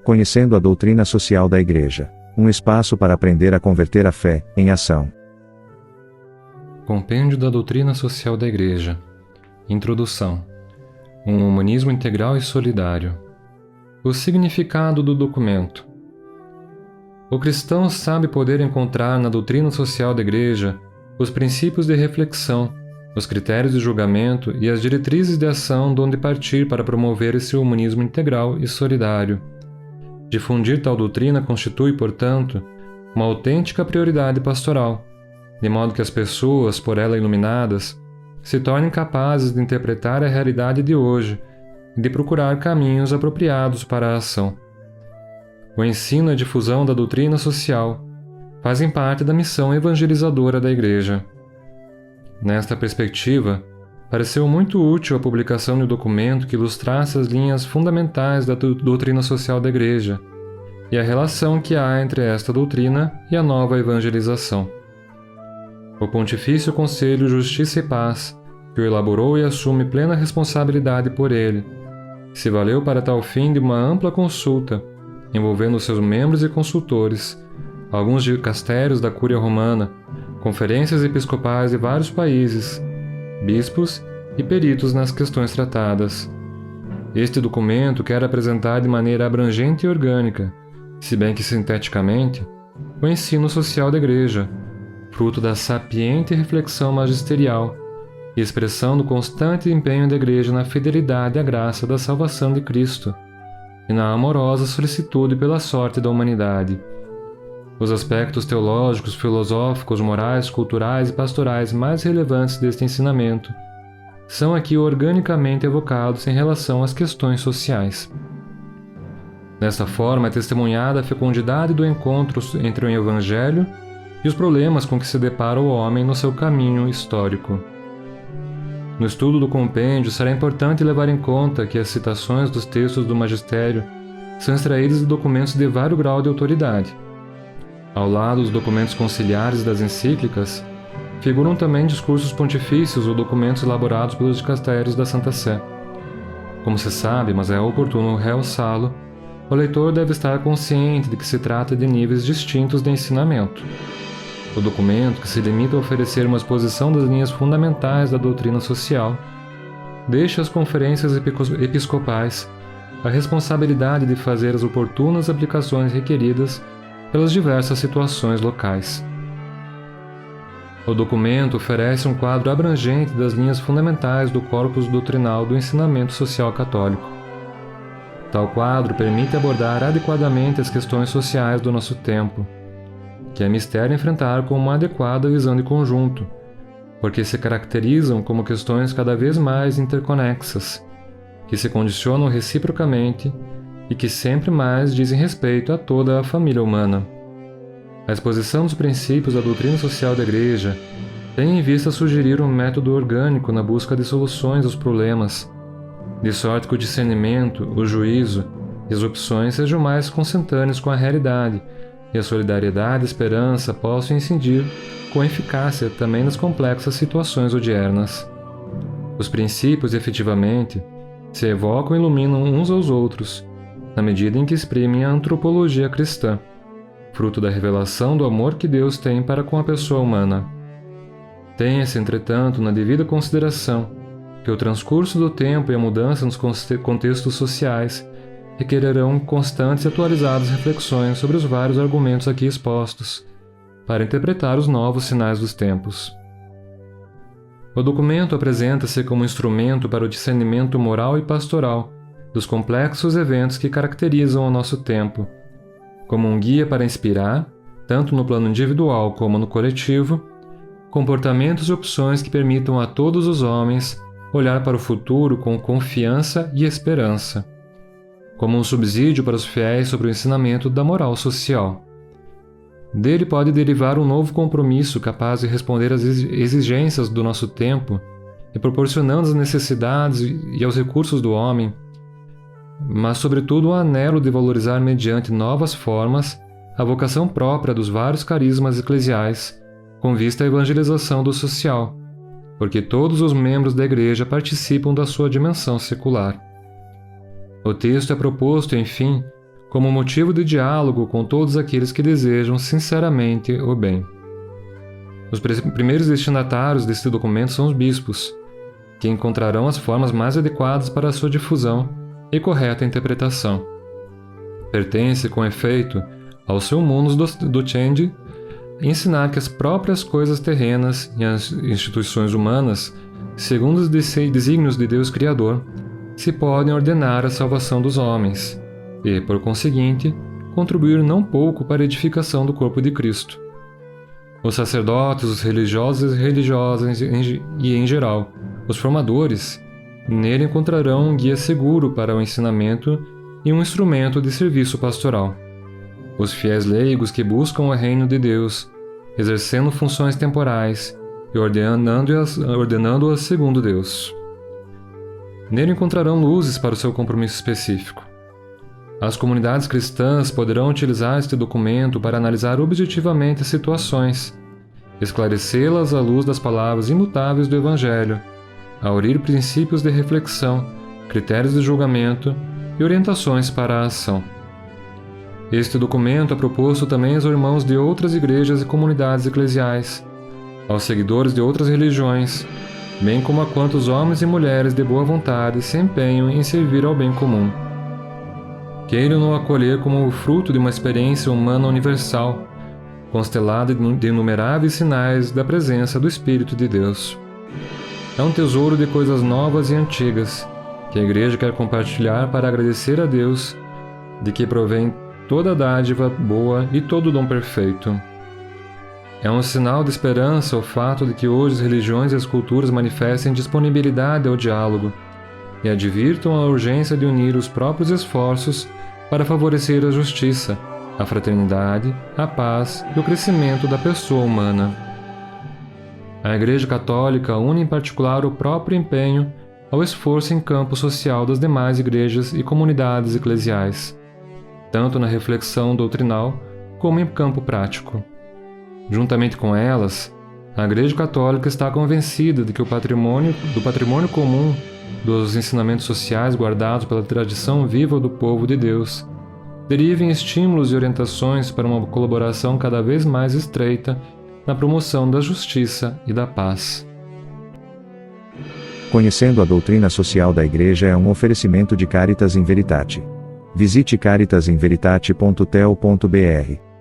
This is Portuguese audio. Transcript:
Conhecendo a doutrina social da Igreja. Um espaço para aprender a converter a fé em ação. Compêndio da Doutrina Social da Igreja. Introdução. Um humanismo integral e solidário. O significado do documento. O cristão sabe poder encontrar na doutrina social da Igreja os princípios de reflexão, os critérios de julgamento e as diretrizes de ação de onde partir para promover esse humanismo integral e solidário. Difundir tal doutrina constitui, portanto, uma autêntica prioridade pastoral, de modo que as pessoas, por ela iluminadas, se tornem capazes de interpretar a realidade de hoje e de procurar caminhos apropriados para a ação. O ensino e a difusão da doutrina social fazem parte da missão evangelizadora da Igreja. Nesta perspectiva, pareceu muito útil a publicação de um documento que ilustrasse as linhas fundamentais da doutrina social da Igreja e a relação que há entre esta doutrina e a nova evangelização. O Pontifício Conselho Justiça e Paz, que o elaborou e assume plena responsabilidade por ele, se valeu para tal fim de uma ampla consulta, envolvendo seus membros e consultores, alguns dicastérios da Cúria Romana, conferências episcopais de vários países, bispos e peritos nas questões tratadas. Este documento quer apresentar de maneira abrangente e orgânica, se bem que sinteticamente, o ensino social da Igreja, fruto da sapiente reflexão magisterial e expressão do constante empenho da Igreja na fidelidade à graça da salvação de Cristo e na amorosa solicitude pela sorte da humanidade. Os aspectos teológicos, filosóficos, morais, culturais e pastorais mais relevantes deste ensinamento são aqui organicamente evocados em relação às questões sociais. Desta forma é testemunhada a fecundidade do encontro entre o Evangelho e os problemas com que se depara o homem no seu caminho histórico. No estudo do compêndio, será importante levar em conta que as citações dos textos do magistério são extraídas de documentos de vários graus de autoridade. Ao lado dos documentos conciliares das encíclicas, figuram também discursos pontifícios ou documentos elaborados pelos dicastérios da Santa Sé. Como se sabe, mas é oportuno realçá-lo, o leitor deve estar consciente de que se trata de níveis distintos de ensinamento. O documento, que se limita a oferecer uma exposição das linhas fundamentais da doutrina social, deixa às conferências episcopais a responsabilidade de fazer as oportunas aplicações requeridas pelas diversas situações locais. O documento oferece um quadro abrangente das linhas fundamentais do corpus doutrinal do ensinamento social católico. Tal quadro permite abordar adequadamente as questões sociais do nosso tempo, que é mistério enfrentar com uma adequada visão de conjunto, porque se caracterizam como questões cada vez mais interconexas, que se condicionam reciprocamente e que sempre mais dizem respeito a toda a família humana. A exposição dos princípios da doutrina social da Igreja tem em vista sugerir um método orgânico na busca de soluções aos problemas, de sorte que o discernimento, o juízo e as opções sejam mais consentâneos com a realidade e a solidariedade e a esperança possam incidir com eficácia também nas complexas situações odiernas. Os princípios, efetivamente, se evocam e iluminam uns aos outros, na medida em que exprimem a antropologia cristã, fruto da revelação do amor que Deus tem para com a pessoa humana. Tenha-se, entretanto, na devida consideração, que o transcurso do tempo e a mudança nos contextos sociais requererão constantes e atualizadas reflexões sobre os vários argumentos aqui expostos, para interpretar os novos sinais dos tempos. O documento apresenta-se como instrumento para o discernimento moral e pastoral dos complexos eventos que caracterizam o nosso tempo, como um guia para inspirar, tanto no plano individual como no coletivo, comportamentos e opções que permitam a todos os homens olhar para o futuro com confiança e esperança, como um subsídio para os fiéis sobre o ensinamento da moral social. Dele pode derivar um novo compromisso capaz de responder às exigências do nosso tempo e proporcionando as necessidades e aos recursos do homem, mas sobretudo o anelo de valorizar mediante novas formas a vocação própria dos vários carismas eclesiais com vista à evangelização do social, porque todos os membros da Igreja participam da sua dimensão secular. O texto é proposto, enfim, como motivo de diálogo com todos aqueles que desejam sinceramente o bem. Os primeiros destinatários deste documento são os bispos, que encontrarão as formas mais adequadas para a sua difusão e correta interpretação. Pertence, com efeito, ao seu munus docendi ensinar que as próprias coisas terrenas e as instituições humanas, segundo os desígnios de Deus Criador, se podem ordenar a salvação dos homens e, por conseguinte, contribuir não pouco para a edificação do corpo de Cristo. Os sacerdotes, os religiosos e religiosas e, em geral, os formadores, nele encontrarão um guia seguro para o ensinamento e um instrumento de serviço pastoral. Os fiéis leigos que buscam o reino de Deus, exercendo funções temporais e ordenando-as segundo Deus. Nele encontrarão luzes para o seu compromisso específico. As comunidades cristãs poderão utilizar este documento para analisar objetivamente as situações, esclarecê-las à luz das palavras imutáveis do Evangelho, aurir princípios de reflexão, critérios de julgamento e orientações para a ação. Este documento é proposto também aos irmãos de outras igrejas e comunidades eclesiais, aos seguidores de outras religiões, bem como a quantos homens e mulheres de boa vontade se empenham em servir ao bem comum. Queiram-no acolher como o fruto de uma experiência humana universal, constelada de inumeráveis sinais da presença do Espírito de Deus. É um tesouro de coisas novas e antigas, que a Igreja quer compartilhar para agradecer a Deus, de que provém toda dádiva boa e todo dom perfeito. É um sinal de esperança o fato de que hoje as religiões e as culturas manifestem disponibilidade ao diálogo e advirtam a urgência de unir os próprios esforços para favorecer a justiça, a fraternidade, a paz e o crescimento da pessoa humana. A Igreja Católica une em particular o próprio empenho ao esforço em campo social das demais igrejas e comunidades eclesiais, tanto na reflexão doutrinal como em campo prático. Juntamente com elas, a Igreja Católica está convencida de que do patrimônio comum dos ensinamentos sociais guardados pela tradição viva do povo de Deus, derivem estímulos e orientações para uma colaboração cada vez mais estreita na promoção da justiça e da paz. Conhecendo a doutrina social da Igreja é um oferecimento de Caritas in Veritate. Visite caritasinveritate.tel.br.